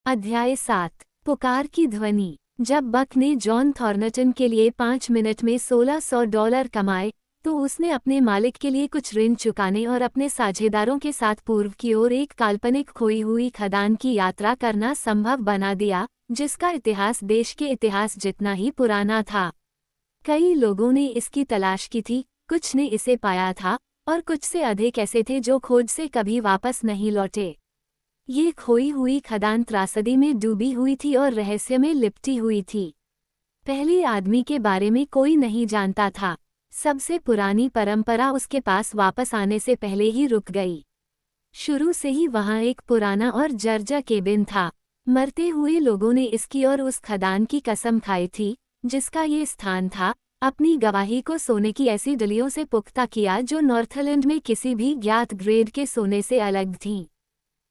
अध्याय 7 पुकार की ध्वनि। जब बक ने जॉन थॉर्नटन के लिए 5 मिनट में $1600 कमाए तो उसने अपने मालिक के लिए कुछ ऋण चुकाने और अपने साझेदारों के साथ पूर्व की ओर एक काल्पनिक खोई हुई खदान की यात्रा करना संभव बना दिया, जिसका इतिहास देश के इतिहास जितना ही पुराना था। कई लोगों ने इसकी तलाश की थी, कुछ ने इसे पाया था और कुछ से अधिक ऐसे थे जो खोज से कभी वापस नहीं लौटे। ये खोई हुई खदान त्रासदी में डूबी हुई थी और रहस्य में लिपटी हुई थी। पहले आदमी के बारे में कोई नहीं जानता था। सबसे पुरानी परंपरा उसके पास वापस आने से पहले ही रुक गई। शुरू से ही वहाँ एक पुराना और जर्जर केबिन था। मरते हुए लोगों ने इसकी और उस खदान की कसम खाई थी जिसका ये स्थान था, अपनी गवाही को सोने की ऐसी डलियों से पुख्ता किया जो नॉर्थलैंड में किसी भी ज्ञात ग्रेड के सोने से अलग थीं।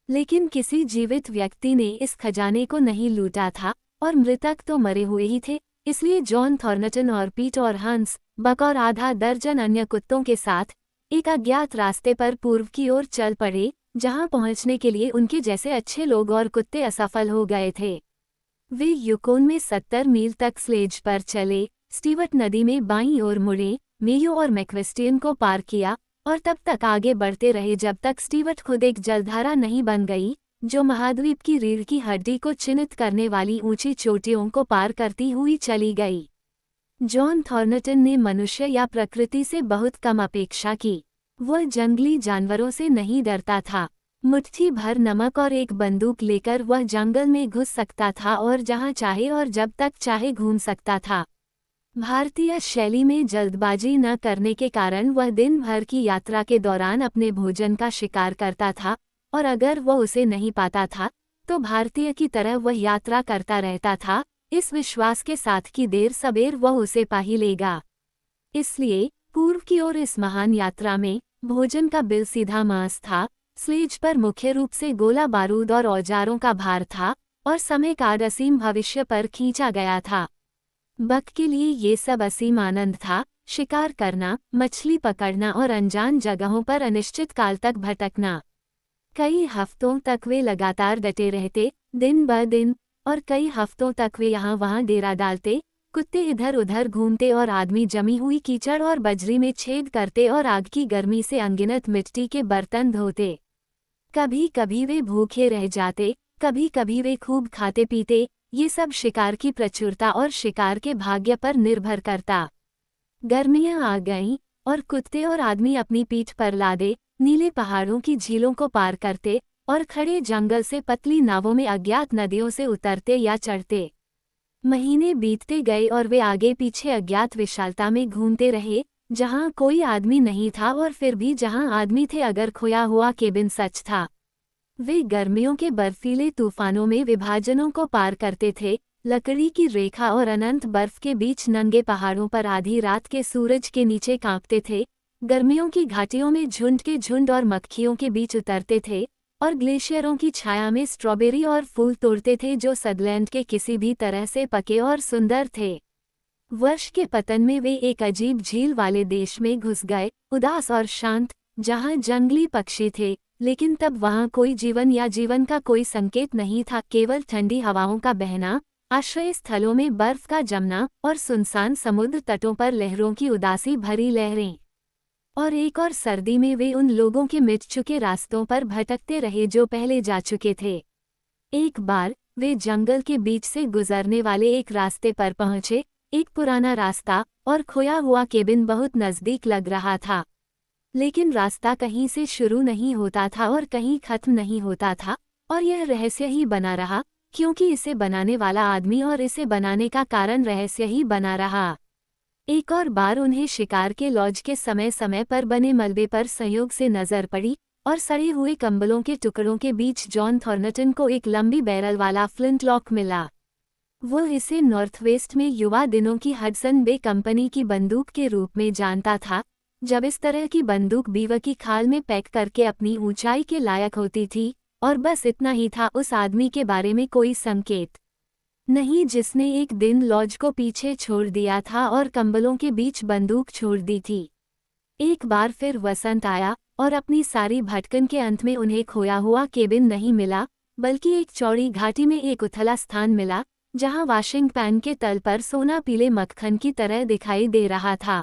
लेकिन किसी जीवित व्यक्ति ने इस खजाने को नहीं लूटा था और मृतक तो मरे हुए ही थे, इसलिए जॉन थॉर्नटन और पीट और हंस, बक और आधा दर्जन अन्य कुत्तों के साथ एक अज्ञात रास्ते पर पूर्व की ओर चल पड़े, जहां पहुंचने के लिए उनके जैसे अच्छे लोग और कुत्ते असफल हो गए थे। वे युकोन में 70 मील तक स्लेज पर चले, स्टीवर्ट नदी में बाईं ओर मुड़े, मेयो और मैक्वेस्टियन को पार किया और तब तक आगे बढ़ते रहे जब तक स्टीवर्ट खुद एक जलधारा नहीं बन गई जो महाद्वीप की रीढ़ की हड्डी को चिन्हित करने वाली ऊंची चोटियों को पार करती हुई चली गई। जॉन थॉर्नटन ने मनुष्य या प्रकृति से बहुत कम अपेक्षा की। वह जंगली जानवरों से नहीं डरता था। मुट्ठी भर नमक और एक बंदूक लेकर वह जंगल में घुस सकता था और जहां चाहे और जब तक चाहे घूम सकता था। भारतीय शैली में जल्दबाजी न करने के कारण वह दिन भर की यात्रा के दौरान अपने भोजन का शिकार करता था और अगर वह उसे नहीं पाता था तो भारतीय की तरह वह यात्रा करता रहता था, इस विश्वास के साथ कि देर सबेर वह उसे पा ही लेगा। इसलिए पूर्व की ओर इस महान यात्रा में भोजन का बिल सीधा मांस था, स्लेज पर मुख्य रूप से गोला बारूद और औजारों का भार था और समय का असीम भविष्य पर खींचा गया था। बक के लिए ये सब असीम आनंद था, शिकार करना, मछली पकड़ना और अनजान जगहों पर अनिश्चित काल तक भटकना। कई हफ्तों तक वे लगातार डटे रहते, दिन ब दिन, और कई हफ्तों तक वे यहाँ वहाँ डेरा डालते, कुत्ते इधर उधर घूमते और आदमी जमी हुई कीचड़ और बजरी में छेद करते और आग की गर्मी से अनगिनत मिट्टी के बर्तन धोते। कभी कभी वे भूखे रह जाते, कभी कभी वे खूब खाते पीते। ये सब शिकार की प्रचुरता और शिकार के भाग्य पर निर्भर करता। गर्मियां आ गईं और कुत्ते और आदमी अपनी पीठ पर लादे नीले पहाड़ों की झीलों को पार करते और खड़े जंगल से पतली नावों में अज्ञात नदियों से उतरते या चढ़ते। महीने बीतते गए और वे आगे पीछे अज्ञात विशालता में घूमते रहे, जहां कोई आदमी नहीं था और फिर भी जहां आदमी थे अगर खोया हुआ केबिन सच था। वे गर्मियों के बर्फीले तूफानों में विभाजनों को पार करते थे, लकड़ी की रेखा और अनंत बर्फ के बीच नंगे पहाड़ों पर आधी रात के सूरज के नीचे कांपते थे, गर्मियों की घाटियों में झुंड के झुंड और मक्खियों के बीच उतरते थे और ग्लेशियरों की छाया में स्ट्रॉबेरी और फूल तोड़ते थे जो सदलैंड के किसी भी तरह से पके और सुंदर थे। वर्ष के पतन में वे एक अजीब झील वाले देश में घुस गए, उदास और शांत, जहां जंगली पक्षी थे, लेकिन तब वहां कोई जीवन या जीवन का कोई संकेत नहीं था, केवल ठंडी हवाओं का बहना, आश्रय स्थलों में बर्फ का जमना और सुनसान समुद्र तटों पर लहरों की उदासी भरी लहरें। और एक और सर्दी में वे उन लोगों के मिट चुके रास्तों पर भटकते रहे जो पहले जा चुके थे। एक बार वे जंगल के बीच से गुजरने वाले एक रास्ते पर पहुंचे, एक पुराना रास्ता, और खोया हुआ केबिन बहुत नजदीक लग रहा था। लेकिन रास्ता कहीं से शुरू नहीं होता था और कहीं खत्म नहीं होता था, और यह रहस्य ही बना रहा, क्योंकि इसे बनाने वाला आदमी और इसे बनाने का कारण रहस्य ही बना रहा। एक और बार उन्हें शिकार के लॉज के समय समय पर बने मलबे पर संयोग से नजर पड़ी और सड़े हुए कंबलों के टुकड़ों के बीच जॉन थॉर्नटन को एक लंबी बैरल वाला फ्लिंटलॉक मिला। वो इसे नॉर्थवेस्ट में युवा दिनों की हडसन बे कंपनी की बंदूक के रूप में जानता था, जब इस तरह की बंदूक बीवर की खाल में पैक करके अपनी ऊंचाई के लायक होती थी, और बस इतना ही था। उस आदमी के बारे में कोई संकेत नहीं जिसने एक दिन लॉज को पीछे छोड़ दिया था और कंबलों के बीच बंदूक छोड़ दी थी। एक बार फिर वसंत आया और अपनी सारी भटकन के अंत में उन्हें खोया हुआ केबिन नहीं मिला, बल्कि एक चौड़ी घाटी में एक उथला स्थान मिला, जहां वॉशिंग पैन के तल पर सोना पीले मक्खन की तरह दिखाई दे रहा था।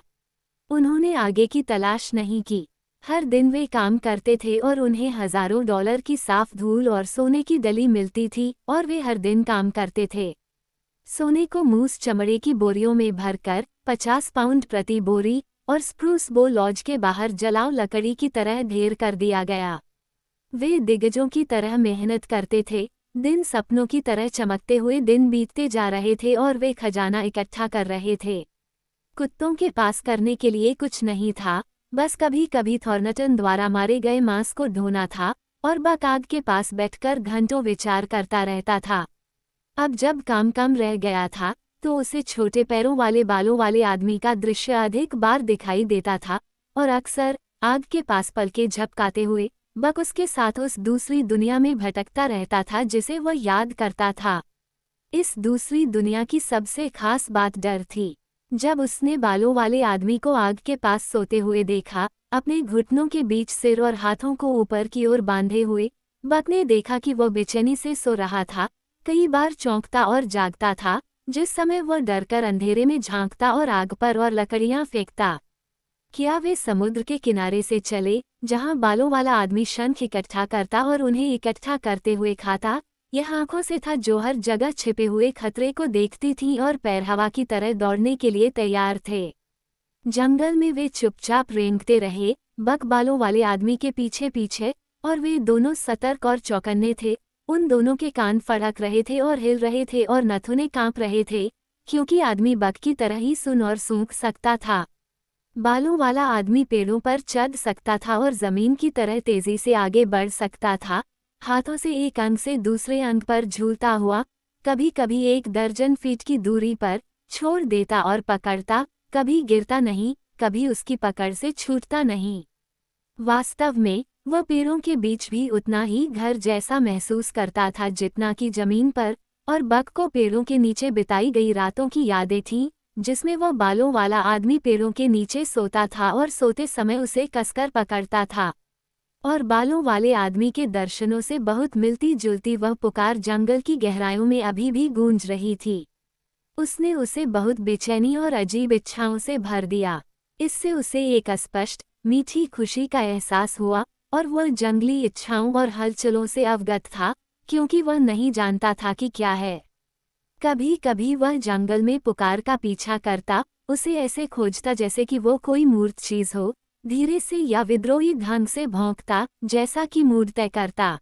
उन्होंने आगे की तलाश नहीं की। हर दिन वे काम करते थे और उन्हें हजारों डॉलर की साफ धूल और सोने की डली मिलती थी, और वे हर दिन काम करते थे। सोने को मूस चमड़े की बोरियों में भरकर 50 पाउंड प्रति बोरी और स्प्रूस बो लॉज के बाहर जलाओ लकड़ी की तरह ढेर कर दिया गया। वे दिग्गजों की तरह मेहनत करते थे। दिन सपनों की तरह चमकते हुए दिन बीतते जा रहे थे और वे खजाना इकट्ठा कर रहे थे। कुत्तों के पास करने के लिए कुछ नहीं था, बस कभी कभी थॉर्नटन द्वारा मारे गए मांस को ढोना था, और बक आग के पास बैठकर घंटों विचार करता रहता था। अब जब काम कम रह गया था, तो उसे छोटे पैरों वाले बालों वाले आदमी का दृश्य अधिक बार दिखाई देता था, और अक्सर आग के पास पलके झपकाते हुए बक उसके साथ उस दूसरी दुनिया में भटकता रहता था जिसे वह याद करता था। इस दूसरी दुनिया की सबसे खास बात डर थी। जब उसने बालों वाले आदमी को आग के पास सोते हुए देखा, अपने घुटनों के बीच सिर और हाथों को ऊपर की ओर बांधे हुए, बक ने देखा कि वह बेचैनी से सो रहा था, कई बार चौंकता और जागता था, जिस समय वह डरकर अंधेरे में झांकता और आग पर और लकड़ियां फेंकता। क्या वे समुद्र के किनारे से चले, जहां बालों वाला आदमी शंख इकट्ठा करता और उन्हें इकट्ठा करते हुए खाता? यह आंखों से था जो हर जगह छिपे हुए खतरे को देखती थीं और पैर हवा की तरह दौड़ने के लिए तैयार थे। जंगल में वे चुपचाप रेंगते रहे, बक बालों वाले आदमी के पीछे पीछे, और वे दोनों सतर्क और चौकन्ने थे। उन दोनों के कान फड़क रहे थे और हिल रहे थे और नथुने कांप रहे थे, क्योंकि आदमी बक की तरह ही सुन और सूंघ सकता था। बालों वाला आदमी पेड़ों पर चढ़ सकता था और जमीन की तरह तेजी से आगे बढ़ सकता था, हाथों से एक अंग से दूसरे अंग पर झूलता हुआ, कभी कभी 1 दर्जन फीट की दूरी पर छोड़ देता और पकड़ता, कभी गिरता नहीं, कभी उसकी पकड़ से छूटता नहीं। वास्तव में वह पेड़ों के बीच भी उतना ही घर जैसा महसूस करता था जितना कि जमीन पर, और बक को पेड़ों के नीचे बिताई गई रातों की यादें थीं, जिसमें वह बालों वाला आदमी पेड़ों के नीचे सोता था और सोते समय उसे कसकर पकड़ता था। और बालों वाले आदमी के दर्शनों से बहुत मिलती जुलती वह पुकार जंगल की गहराइयों में अभी भी गूंज रही थी। उसने उसे बहुत बेचैनी और अजीब इच्छाओं से भर दिया। इससे उसे एक अस्पष्ट, मीठी खुशी का एहसास हुआ, और वह जंगली इच्छाओं और हलचलों से अवगत था, क्योंकि वह नहीं जानता था कि क्या है। कभी कभी वह जंगल में पुकार का पीछा करता, उसे ऐसे खोजता जैसे कि वो कोई मूर्त चीज हो, धीरे से या विद्रोही ढंग से भौंकता, जैसा कि मूड तय करता।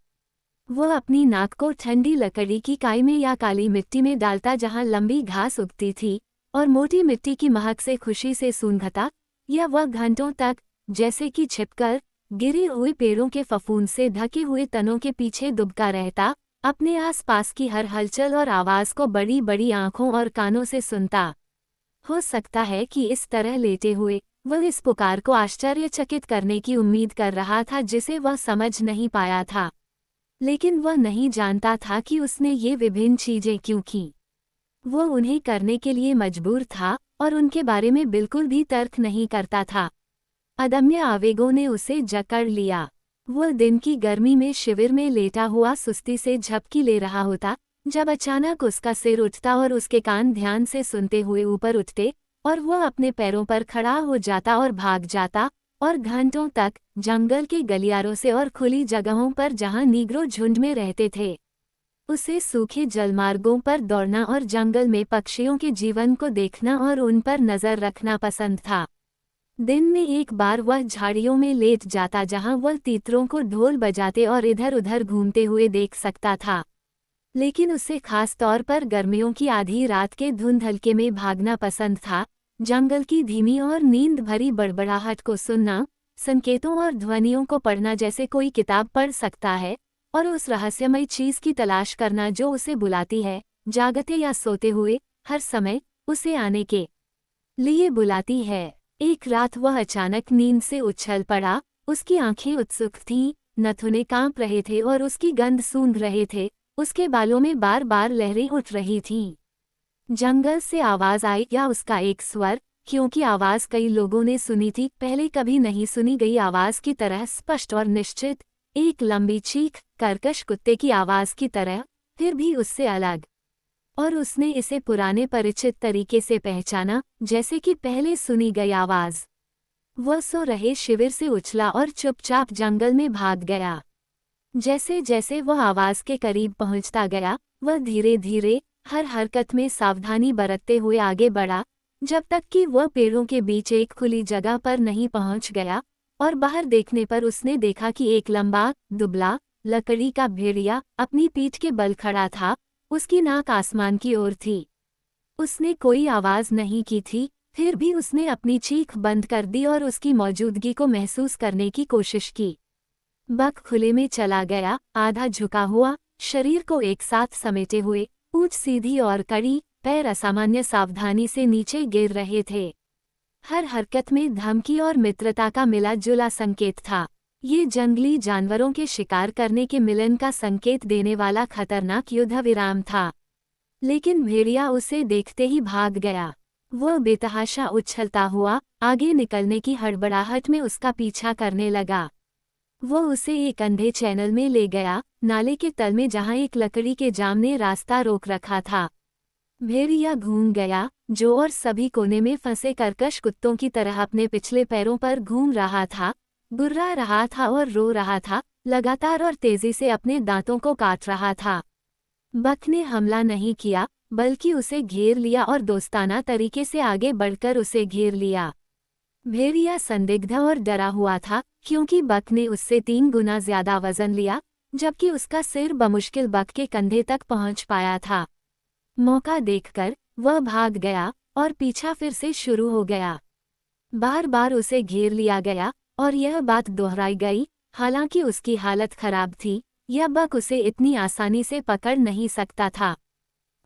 वह अपनी नाक को ठंडी लकड़ी की काई में या काली मिट्टी में डालता जहां लंबी घास उगती थी, और मोटी मिट्टी की महक से खुशी से सूंघता, या वह घंटों तक, जैसे कि छिपकर, गिरे हुए पेड़ों के फफूंद से ढके हुए तनों के पीछे दुबका रहता, अपने आसपास की हर हलचल और आवाज को बड़ी बड़ी आंखों और कानों से सुनता। हो सकता है कि इस तरह लेटे हुए वह इस पुकार को आश्चर्यचकित करने की उम्मीद कर रहा था जिसे वह समझ नहीं पाया था, लेकिन वह नहीं जानता था कि उसने ये विभिन्न चीजें क्यों की। वह उन्हें करने के लिए मजबूर था और उनके बारे में बिल्कुल भी तर्क नहीं करता था। अदम्य आवेगों ने उसे जकड़ लिया। वह दिन की गर्मी में शिविर में लेटा हुआ सुस्ती से झपकी ले रहा होता, जब अचानक उसका सिर उठता और उसके कान ध्यान से सुनते हुए ऊपर उठते, और वह अपने पैरों पर खड़ा हो जाता और भाग जाता, और घंटों तक जंगल के गलियारों से और खुली जगहों पर जहां नीग्रो झुंड में रहते थे। उसे सूखे जलमार्गों पर दौड़ना और जंगल में पक्षियों के जीवन को देखना और उन पर नजर रखना पसंद था। दिन में एक बार वह झाड़ियों में लेट जाता जहां वह तीतरों को ढोल बजाते और इधर उधर घूमते हुए देख सकता था, लेकिन उसे खास तौर पर गर्मियों की आधी रात के धुंध हल्के में भागना पसंद था, जंगल की धीमी और नींद भरी बड़बड़ाहट को सुनना, संकेतों और ध्वनियों को पढ़ना जैसे कोई किताब पढ़ सकता है, और उस रहस्यमय चीज की तलाश करना जो उसे बुलाती है, जागते या सोते हुए, हर समय उसे आने के लिए बुलाती है। एक रात वह अचानक नींद से उछल पड़ा, उसकी आंखें उत्सुक थीं, नथुने कांप रहे थे और उसकी गंध सूंघ रहे थे, उसके बालों में बार बार लहरें उठ रही थीं। जंगल से आवाज आई या उसका एक स्वर, क्योंकि आवाज कई लोगों ने सुनी थी, पहले कभी नहीं सुनी गई आवाज की तरह स्पष्ट और निश्चित, एक लंबी चीख, कर्कश कुत्ते की आवाज की तरह, फिर भी उससे अलग। और उसने इसे पुराने परिचित तरीके से पहचाना, जैसे कि पहले सुनी गई आवाज। वह सो रहे शिविर से उछला और चुपचाप जंगल में भाग गया। जैसे जैसे वह आवाज के करीब पहुंचता गया, वह धीरे धीरे, हर हरकत में सावधानी बरतते हुए आगे बढ़ा, जब तक कि वह पेड़ों के बीच एक खुली जगह पर नहीं पहुंच गया, और बाहर देखने पर उसने देखा कि एक लंबा, दुबला, लकड़ी का भेड़िया अपनी पीठ के बल खड़ा था, उसकी नाक आसमान की ओर थी। उसने कोई आवाज नहीं की थी, फिर भी उसने अपनी चीख बंद कर दी और उसकी मौजूदगी को महसूस करने की कोशिश की। बक खुले में चला गया, आधा झुका हुआ, शरीर को एक साथ समेटे हुए, पूंछ सीधी और कड़ी, पैर असामान्य सावधानी से नीचे गिर रहे थे। हर हरकत में धमकी और मित्रता का मिला जुला संकेत था। ये जंगली जानवरों के शिकार करने के मिलन का संकेत देने वाला खतरनाक युद्ध विराम था। लेकिन भेड़िया उसे देखते ही भाग गया। वह बेतहाशा उछलता हुआ, आगे निकलने की हड़बड़ाहट में उसका पीछा करने लगा। वह उसे एक अंधे चैनल में ले गया, नाले के तल में जहां एक लकड़ी के जाम ने रास्ता रोक रखा था। भेड़िया घूम गया, जो और सभी कोने में फंसे कर्कश कुत्तों की तरह अपने पिछले पैरों पर घूम रहा था, गुर्रा रहा था और रो रहा था, लगातार और तेजी से अपने दांतों को काट रहा था। बक ने हमला नहीं किया, बल्कि उसे घेर लिया और दोस्ताना तरीके से आगे बढ़कर उसे घेर लिया। भेड़िया संदिग्ध और डरा हुआ था, क्योंकि बक ने उससे 3 गुना ज्यादा वजन लिया, जबकि उसका सिर बमुश्किल बक के कंधे तक पहुंच पाया था। मौका देखकर वह भाग गया और पीछा फिर से शुरू हो गया। बार बार उसे घेर लिया गया और यह बात दोहराई गई, हालांकि उसकी हालत खराब थी, यह बक उसे इतनी आसानी से पकड़ नहीं सकता था।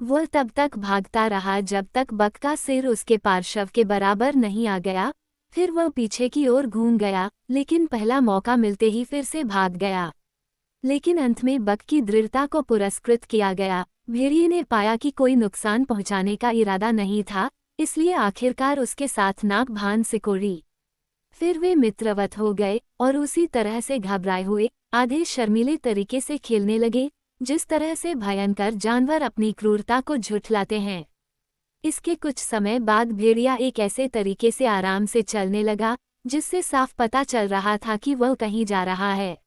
वह तब तक भागता रहा जब तक बक का सिर उसके पार्श्व के बराबर नहीं आ गया, फिर वह पीछे की ओर घूम गया, लेकिन पहला मौका मिलते ही फिर से भाग गया। लेकिन अंत में बक की दृढ़ता को पुरस्कृत किया गया। भेड़िए ने पाया कि कोई नुकसान पहुंचाने का इरादा नहीं था, इसलिए आखिरकार उसके साथ नाक भान सिकोड़ी। फिर वे मित्रवत हो गए और उसी तरह से घबराए हुए, आधे शर्मीले तरीके से खेलने लगे, जिस तरह से भयंकर जानवर अपनी क्रूरता को झुठलाते हैं। इसके कुछ समय बाद भेड़िया एक ऐसे तरीके से आराम से चलने लगा, जिससे साफ पता चल रहा था कि वह कहीं जा रहा है।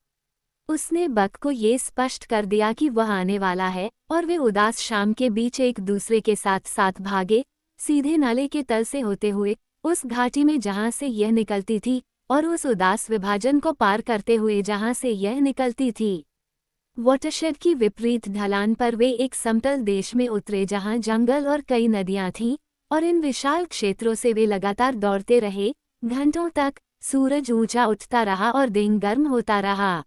उसने बक को ये स्पष्ट कर दिया कि वह आने वाला है, और वे उदास शाम के बीच एक दूसरे के साथ साथ भागे, सीधे नाले के तल से होते हुए, उस घाटी में जहां से यह निकलती थी, और उस उदास विभाजन को पार करते हुए जहां से यह निकलती थी। वाटरशेड की विपरीत ढलान पर वे एक समतल देश में उतरे जहां जंगल और कई नदियां थीं, और इन विशाल क्षेत्रों से वे लगातार दौड़ते रहे, घंटों तक। सूरज ऊंचा उठता रहा और दिन गर्म होता रहा।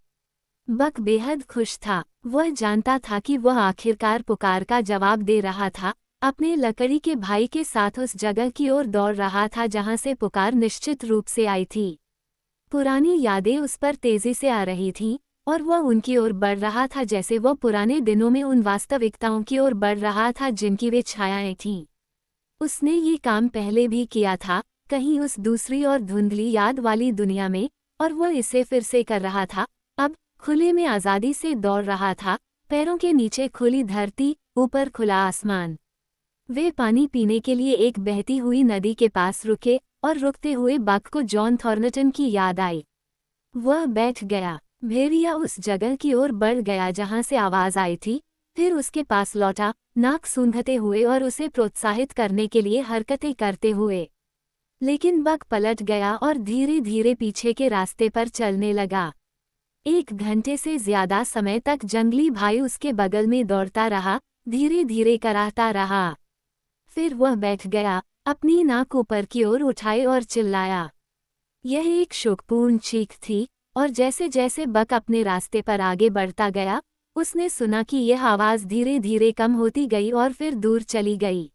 बक बेहद खुश था। वह जानता था कि वह आखिरकार पुकार का जवाब दे रहा था, अपने लकड़ी के भाई के साथ उस जगह की ओर दौड़ रहा था जहां से पुकार निश्चित रूप से आई थी। पुरानी यादें उस पर तेजी से आ रही थीं, और वह उनकी ओर बढ़ रहा था जैसे वह पुराने दिनों में उन वास्तविकताओं की ओर बढ़ रहा था जिनकी वे छायाएं थीं। उसने ये काम पहले भी किया था, कहीं उस दूसरी और धुंधली याद वाली दुनिया में, और वह इसे फिर से कर रहा था। अब खुले में आज़ादी से दौड़ रहा था, पैरों के नीचे खुली धरती, ऊपर खुला आसमान। वे पानी पीने के लिए एक बहती हुई नदी के पास रुके, और रुकते हुए बक को जॉन थॉर्नटन की याद आई। वह बैठ गया। भेड़िया उस जगह की ओर बढ़ गया जहां से आवाज आई थी, फिर उसके पास लौटा, नाक सूंघते हुए और उसे प्रोत्साहित करने के लिए हरकतें करते हुए। लेकिन बक पलट गया और धीरे धीरे पीछे के रास्ते पर चलने लगा। 1 घंटे से ज्यादा समय तक जंगली भाई उसके बगल में दौड़ता रहा, धीरे धीरे कराहता रहा। फिर वह बैठ गया, अपनी नाक ऊपर की ओर उठाए और चिल्लाया। यह एक शोकपूर्ण चीख थी, और जैसे जैसे बक अपने रास्ते पर आगे बढ़ता गया, उसने सुना कि यह आवाज धीरे धीरे कम होती गई और फिर दूर चली गई।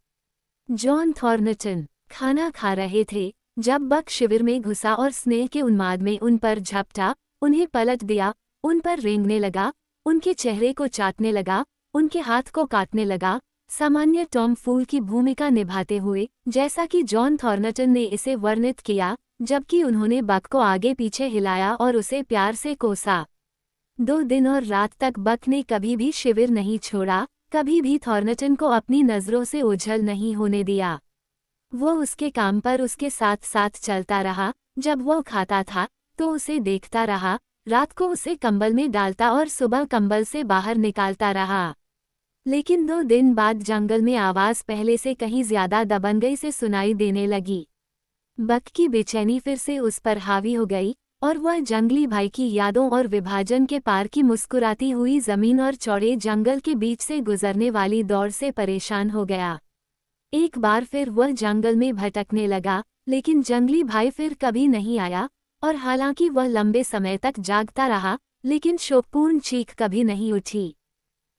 जॉन थॉर्नटन खाना खा रहे थे जब बक शिविर में घुसा और स्नेह के उन्माद में उन पर झपटा, उन्हें पलट दिया, उन पर रेंगने लगा, उनके चेहरे को चाटने लगा, उनके हाथ को काटने लगा, सामान्य टॉम फूल की भूमिका निभाते हुए, जैसा कि जॉन थॉर्नटन ने इसे वर्णित किया, जबकि उन्होंने बक को आगे पीछे हिलाया और उसे प्यार से कोसा। 2 दिन और रात तक बक ने कभी भी शिविर नहीं छोड़ा, कभी भी थॉर्नटन को अपनी नज़रों से ओझल नहीं होने दिया। वो उसके काम पर उसके साथ साथ चलता रहा, जब वो खाता था तो उसे देखता रहा, रात को उसे कंबल में डालता और सुबह कंबल से बाहर निकालता रहा। लेकिन 2 दिन बाद जंगल में आवाज़ पहले से कहीं ज्यादा दबंगई से सुनाई देने लगी। बक की बेचैनी फिर से उस पर हावी हो गई और वह जंगली भाई की यादों और विभाजन के पार की मुस्कुराती हुई जमीन और चौड़े जंगल के बीच से गुजरने वाली दौड़ से परेशान हो गया। एक बार फिर वह जंगल में भटकने लगा, लेकिन जंगली भाई फिर कभी नहीं आया, और हालांकि वह लंबे समय तक जागता रहा, लेकिन शोकपूर्ण चीख कभी नहीं उठी।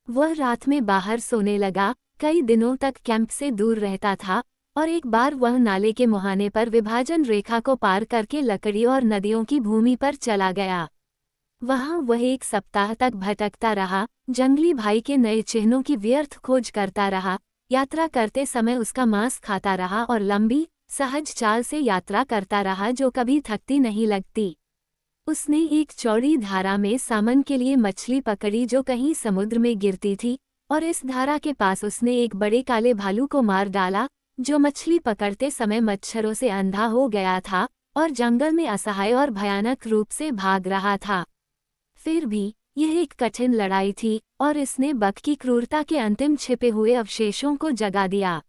वह रात में बाहर सोने लगा, कई दिनों तक कैंप से दूर रहता था, और एक बार वह नाले के मुहाने पर विभाजन रेखा को पार करके लकड़ी और नदियों की भूमि पर चला गया। वहां वह 1 सप्ताह तक भटकता रहा, जंगली भाई के नए चिन्हों की व्यर्थ खोज करता रहा, यात्रा करते समय उसका मांस खाता रहा और लंबी, सहज चाल से यात्रा करता रहा जो कभी थकती नहीं लगती। उसने एक चौड़ी धारा में सामन के लिए मछली पकड़ी जो कहीं समुद्र में गिरती थी, और इस धारा के पास उसने एक बड़े काले भालू को मार डाला, जो मछली पकड़ते समय मच्छरों से अंधा हो गया था और जंगल में असहाय और भयानक रूप से भाग रहा था। फिर भी यह एक कठिन लड़ाई थी और इसने बक की क्रूरता के अंतिम छिपे हुए अवशेषों को जगा दिया।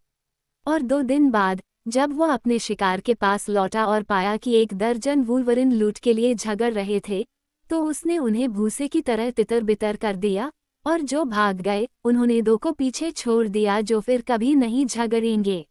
और 2 दिन बाद जब वह अपने शिकार के पास लौटा और पाया कि 1 दर्जन वुल्वरिन लूट के लिए झगड़ रहे थे, तो उसने उन्हें भूसे की तरह तितर-बितर कर दिया, और जो भाग गए उन्होंने 2 को पीछे छोड़ दिया जो फिर कभी नहीं झगड़ेंगे।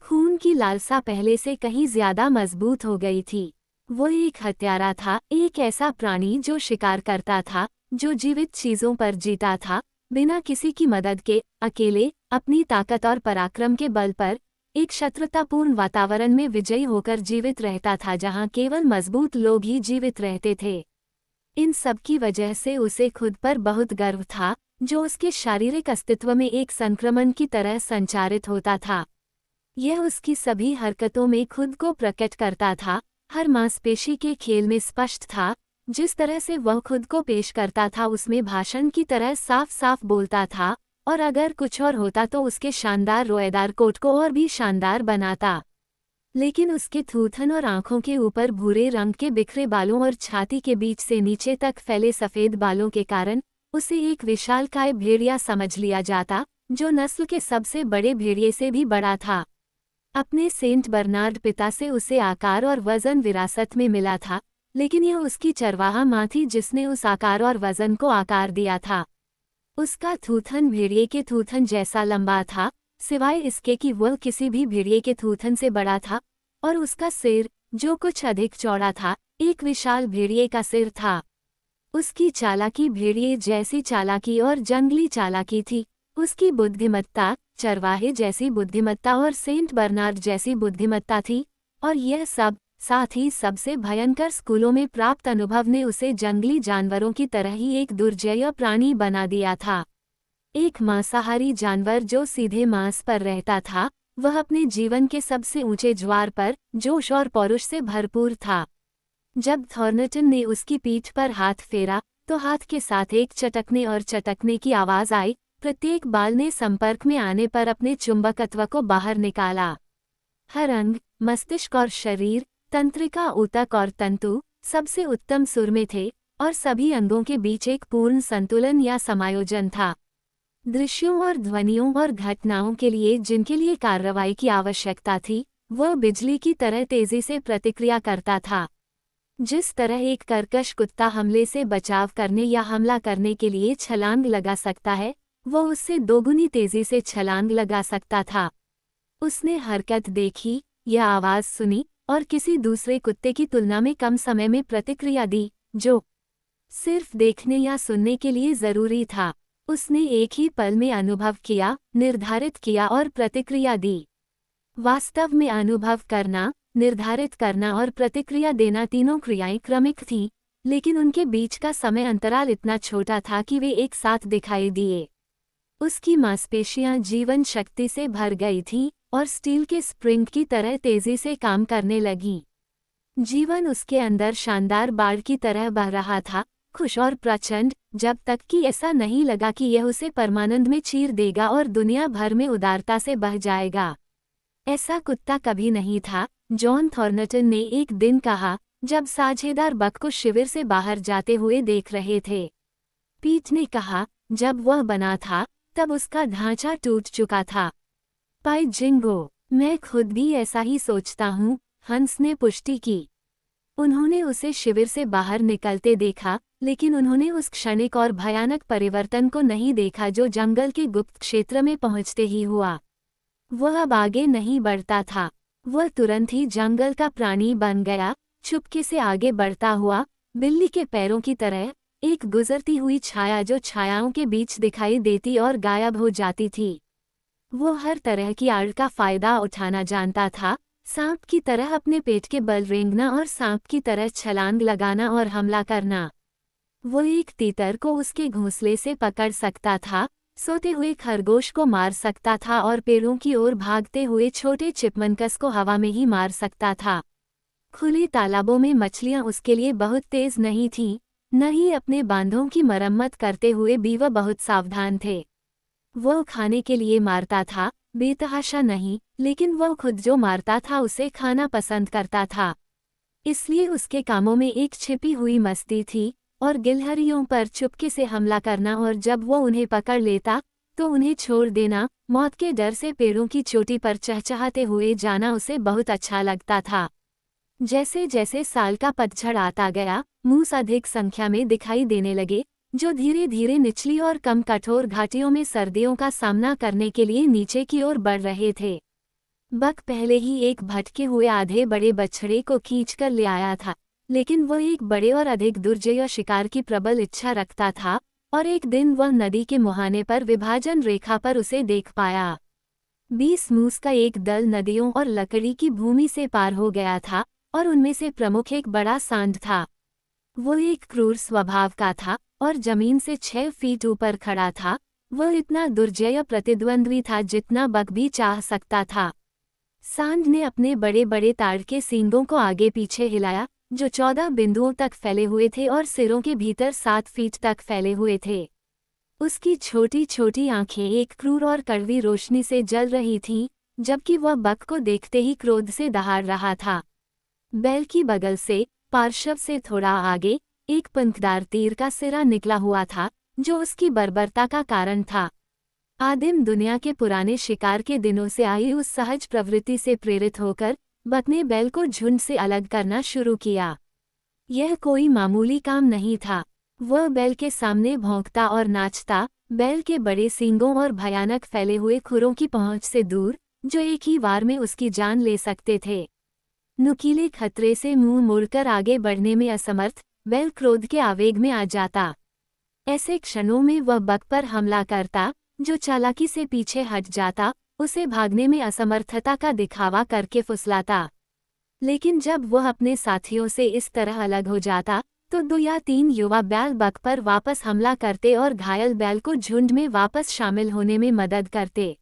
खून की लालसा पहले से कहीं ज्यादा मजबूत हो गई थी। वो एक हत्यारा था, एक ऐसा प्राणी जो शिकार करता था, जो जीवित चीजों पर जीता था, बिना किसी की मदद के, अकेले, अपनी ताकत और पराक्रम के बल पर, एक शत्रुतापूर्ण वातावरण में विजयी होकर जीवित रहता था जहां केवल मजबूत लोग ही जीवित रहते थे। इन सब की वजह से उसे खुद पर बहुत गर्व था, जो उसके शारीरिक अस्तित्व में एक संक्रमण की तरह संचारित होता था। यह उसकी सभी हरकतों में खुद को प्रकट करता था, हर मांसपेशी के खेल में स्पष्ट था, जिस तरह से वह खुद को पेश करता था उसमें भाषण की तरह साफ साफ बोलता था, और अगर कुछ और होता तो उसके शानदार रोएदार कोट को और भी शानदार बनाता। लेकिन उसके थूथन और आंखों के ऊपर भूरे रंग के बिखरे बालों और छाती के बीच से नीचे तक फैले सफ़ेद बालों के कारण उसे एक विशालकाय भेड़िया समझ लिया जाता, जो नस्ल के सबसे बड़े भेड़िए से भी बड़ा था। अपने सेंट बर्नार्ड पिता से उसे आकार और वजन विरासत में मिला था, लेकिन यह उसकी चरवाहा माँ थी जिसने उस आकार और वजन को आकार दिया था। उसका थूथन भेड़िए के थूथन जैसा लंबा था, सिवाय इसके कि वह किसी भी भेड़िए के थूथन से बड़ा था, और उसका सिर, जो कुछ अधिक चौड़ा था, एक विशाल भेड़िए का सिर था। उसकी चालाकी भेड़िए जैसी चालाकी और जंगली चालाकी थी, उसकी बुद्धिमत्ता चरवाहे जैसी बुद्धिमत्ता और सेंट बर्नार्ड जैसी बुद्धिमत्ता थी, और यह सब, साथ ही सबसे भयंकर स्कूलों में प्राप्त अनुभव ने उसे जंगली जानवरों की तरह ही एक दुर्जय प्राणी बना दिया था। एक मांसाहारी जानवर जो सीधे मांस पर रहता था, वह अपने जीवन के सबसे ऊंचे ज्वार पर जोश और पौरुष से भरपूर था। जब थॉर्नटन ने उसकी पीठ पर हाथ फेरा, तो हाथ के साथ एक चटकने और चटकने की आवाज आई। प्रत्येक बाल ने संपर्क में आने पर अपने चुंबकत्व को बाहर निकाला। हर अंग, मस्तिष्क और शरीर, तंत्रिका, ऊतक और तंतु सबसे उत्तम सुर में थे, और सभी अंगों के बीच एक पूर्ण संतुलन या समायोजन था। दृश्यों और ध्वनियों और घटनाओं के लिए जिनके लिए कार्रवाई की आवश्यकता थी, वह बिजली की तरह तेजी से प्रतिक्रिया करता था। जिस तरह एक कर्कश कुत्ता हमले से बचाव करने या हमला करने के लिए छलांग लगा सकता है, वह उससे दोगुनी तेजी से छलांग लगा सकता था। उसने हरकत देखी, यह आवाज सुनी, और किसी दूसरे कुत्ते की तुलना में कम समय में प्रतिक्रिया दी, जो सिर्फ देखने या सुनने के लिए जरूरी था। उसने एक ही पल में अनुभव किया, निर्धारित किया और प्रतिक्रिया दी। वास्तव में अनुभव करना, निर्धारित करना और प्रतिक्रिया देना तीनों क्रियाएं क्रमिक थीं, लेकिन उनके बीच का समय अंतराल इतना छोटा था कि वे एक साथ दिखाई दिए। उसकी मांसपेशियां जीवन शक्ति से भर गई थीं और स्टील के स्प्रिंग की तरह तेजी से काम करने लगीं। जीवन उसके अंदर शानदार बाढ़ की तरह बह रहा था, खुश और प्रचंड, जब तक कि ऐसा नहीं लगा कि यह उसे परमानंद में चीर देगा और दुनिया भर में उदारता से बह जाएगा। ऐसा कुत्ता कभी नहीं था, जॉन थॉर्नटन ने एक दिन कहा, जब साझेदार बक को शिविर से बाहर जाते हुए देख रहे थे। पीट ने कहा, जब वह बना था तब उसका ढांचा टूट चुका था। पाई जिंगो, मैं खुद भी ऐसा ही सोचता हूँ, हंस ने पुष्टि की। उन्होंने उसे शिविर से बाहर निकलते देखा, लेकिन उन्होंने उस क्षणिक और भयानक परिवर्तन को नहीं देखा जो जंगल के गुप्त क्षेत्र में पहुंचते ही हुआ। वह अब आगे नहीं बढ़ता था, वह तुरंत ही जंगल का प्राणी बन गया, चुपके से आगे बढ़ता हुआ, बिल्ली के पैरों की तरह, एक गुजरती हुई छाया जो छायाओं के बीच दिखाई देती और गायब हो जाती थी। वो हर तरह की आड़ का फायदा उठाना जानता था, सांप की तरह अपने पेट के बल रेंगना और सांप की तरह छलांग लगाना और हमला करना। वो एक तीतर को उसके घोंसले से पकड़ सकता था, सोते हुए खरगोश को मार सकता था और पेड़ों की ओर भागते हुए छोटे चिपमनकस को हवा में ही मार सकता था। खुले तालाबों में मछलियां उसके लिए बहुत तेज नहीं थीं, न ही अपने बांधों की मरम्मत करते हुए भी वह बहुत सावधान थे। वह खाने के लिए मारता था, बेतहाशा नहीं, लेकिन वह खुद जो मारता था उसे खाना पसंद करता था। इसलिए उसके कामों में एक छिपी हुई मस्ती थी, और गिलहरियों पर चुपके से हमला करना और जब वो उन्हें पकड़ लेता तो उन्हें छोड़ देना, मौत के डर से पेड़ों की चोटी पर चहचहाते हुए जाना उसे बहुत अच्छा लगता था। जैसे जैसे साल का पतझड़ आता गया, मूस अधिक संख्या में दिखाई देने लगे, जो धीरे धीरे निचली और कम कठोर घाटियों में सर्दियों का सामना करने के लिए नीचे की ओर बढ़ रहे थे। बक पहले ही एक भटके हुए आधे बड़े बछड़े को खींचकर ले आया था, लेकिन वह एक बड़े और अधिक दुर्जय शिकार की प्रबल इच्छा रखता था, और एक दिन वह नदी के मुहाने पर विभाजन रेखा पर उसे देख पाया। 20 मूस का एक दल नदियों और लकड़ी की भूमि से पार हो गया था, और उनमें से प्रमुख एक बड़ा सांड था। वो एक क्रूर स्वभाव का था और जमीन से 6 फीट ऊपर खड़ा था। वह इतना दुर्जय प्रतिद्वंद्वी था जितना बक भी चाह सकता था। सांड ने अपने बड़े बड़े ताड़ के सींगों को आगे पीछे हिलाया, जो 14 बिंदुओं तक फैले हुए थे और सिरों के भीतर 7 फीट तक फैले हुए थे। उसकी छोटी छोटी आंखें एक क्रूर और कड़वी रोशनी से जल रही थीं, जबकि वह बक को देखते ही क्रोध से दहाड़ रहा था। बैल की बगल से, पार्श्व से थोड़ा आगे, एक पंखदार तीर का सिरा निकला हुआ था, जो उसकी बर्बरता का कारण था। आदिम दुनिया के पुराने शिकार के दिनों से आई उस सहज प्रवृत्ति से प्रेरित होकर बक ने बैल को झुंड से अलग करना शुरू किया। यह कोई मामूली काम नहीं था। वह बैल के सामने भौंकता और नाचता, बैल के बड़े सींगों और भयानक फैले हुए खुरों की पहुंच से दूर, जो एक ही वार में उसकी जान ले सकते थे। नुकीले खतरे से मुंह मोड़कर आगे बढ़ने में असमर्थ, बैल क्रोध के आवेग में आ जाता। ऐसे क्षणों में वह बक पर हमला करता, जो चालाकी से पीछे हट जाता, उसे भागने में असमर्थता का दिखावा करके फुसलाता। लेकिन जब वह अपने साथियों से इस तरह अलग हो जाता, तो 2 या 3 युवा बैल बक पर वापस हमला करते और घायल बैल को झुंड में वापस शामिल होने में मदद करते।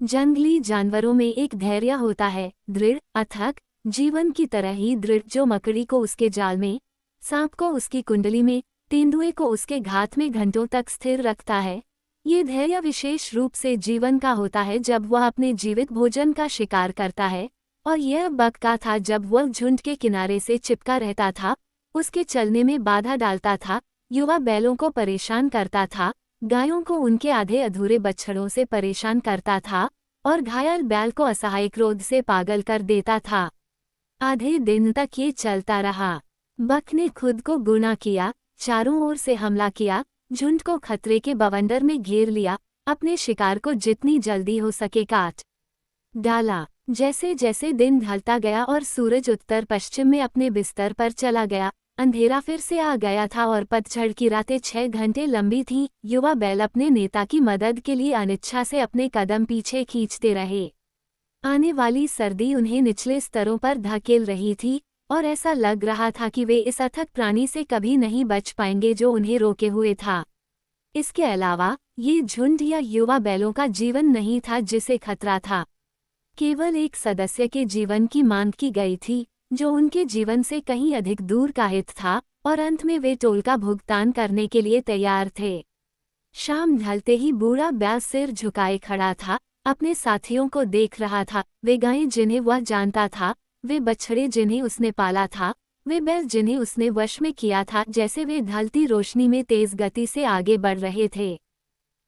जंगली जानवरों में एक धैर्य होता है, दृढ़, अथक, जीवन की तरह ही दृढ़, जो मकड़ी को उसके जाल में, सांप को उसकी कुंडली में, तेंदुए को उसके घात में घंटों तक स्थिर रखता है। ये धैर्य विशेष रूप से जीवन का होता है जब वह अपने जीवित भोजन का शिकार करता है, और यह बक का था जब वह झुंड के किनारे से चिपका रहता था, उसके चलने में बाधा डालता था, युवा बैलों को परेशान करता था, गायों को उनके आधे अधूरे बछड़ों से परेशान करता था, और घायल बैल को असहाय क्रोध से पागल कर देता था। आधे दिन तक ये चलता रहा। बक ने खुद को गुना किया, चारों ओर से हमला किया, झुंड को खतरे के बवंडर में घेर लिया, अपने शिकार को जितनी जल्दी हो सके काट डाला। जैसे जैसे दिन ढलता गया और सूरज उत्तर पश्चिम में अपने बिस्तर पर चला गया, अंधेरा फिर से आ गया था और पतझड़ की रातें 6 घंटे लंबी थीं। युवा बैल अपने नेता की मदद के लिए अनिच्छा से अपने कदम पीछे खींचते रहे। आने वाली सर्दी उन्हें निचले स्तरों पर धकेल रही थी, और ऐसा लग रहा था कि वे इस अथक प्राणी से कभी नहीं बच पाएंगे जो उन्हें रोके हुए था। इसके अलावा ये झुंड या युवा बैलों का जीवन नहीं था जिसे खतरा था, केवल एक सदस्य के जीवन की मांग की गई थी, जो उनके जीवन से कहीं अधिक दूर का हित था, और अंत में वे टोल का भुगतान करने के लिए तैयार थे। शाम ढलते ही बूढ़ा बैल सिर झुकाए खड़ा था, अपने साथियों को देख रहा था। वे गायें जिन्हें वह जानता था, वे बछड़े जिन्हें उसने पाला था, वे बैल जिन्हें उसने वश में किया था, जैसे वे ढलती रोशनी में तेज गति से आगे बढ़ रहे थे।